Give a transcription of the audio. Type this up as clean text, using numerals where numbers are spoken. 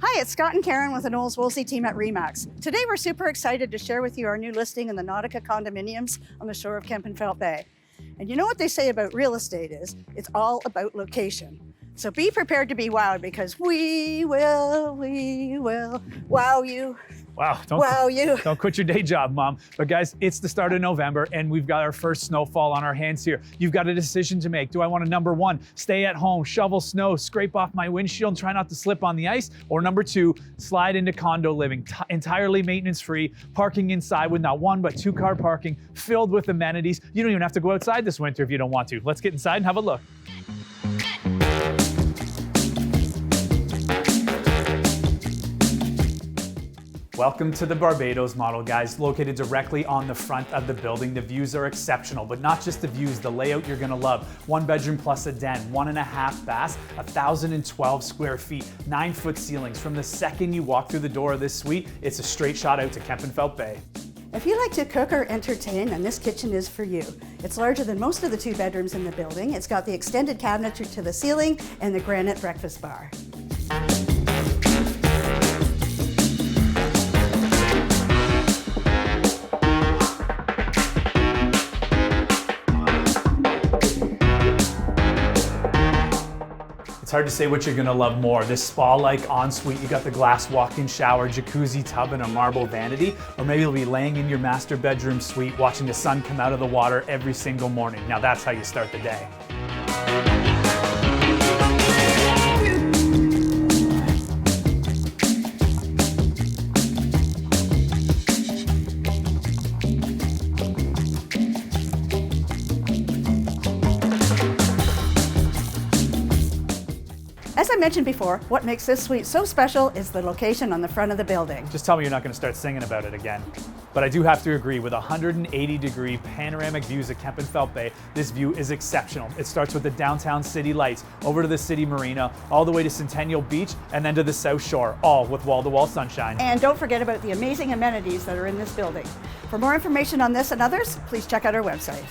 Hi, it's Scott and Karen with the Knowles Wolsey team at Remax. Today we're super excited to share with you our new listing in the Nautica condominiums on the shore of Kempenfelt Bay. And you know what they say about real estate is, it's all about location. So be prepared to be wowed because we will wow you. Wow, don't quit your day job, Mom. But guys, it's the start of November and we've got our first snowfall on our hands here. You've got a decision to make. Do I want to, number one, stay at home, shovel snow, scrape off my windshield, and try not to slip on the ice? Or number two, slide into condo living, entirely maintenance-free, parking inside with not one but two car parking, filled with amenities. You don't even have to go outside this winter if you don't want to. Let's get inside and have a look. Welcome to the Barbados model, guys. Located directly on the front of the building. The views are exceptional, but not just the views, the layout you're gonna love. 1 bedroom plus a den, 1.5 baths, 1,012 square feet, 9-foot ceilings. From the second you walk through the door of this suite, it's a straight shot out to Kempenfelt Bay. If you like to cook or entertain, then this kitchen is for you. It's larger than most of the 2 bedrooms in the building. It's got the extended cabinetry to the ceiling and the granite breakfast bar. It's hard to say what you're gonna love more. This spa-like ensuite, you got the glass walk-in shower, jacuzzi tub, and a marble vanity. Or maybe you'll be laying in your master bedroom suite watching the sun come out of the water every single morning. Now that's how you start the day. As I mentioned before, what makes this suite so special is the location on the front of the building. Just tell me you're not going to start singing about it again. But I do have to agree, with 180-degree panoramic views of Kempenfelt Bay, this view is exceptional. It starts with the downtown city lights, over to the city marina, all the way to Centennial Beach, and then to the South Shore, all with wall-to-wall sunshine. And don't forget about the amazing amenities that are in this building. For more information on this and others, please check out our website.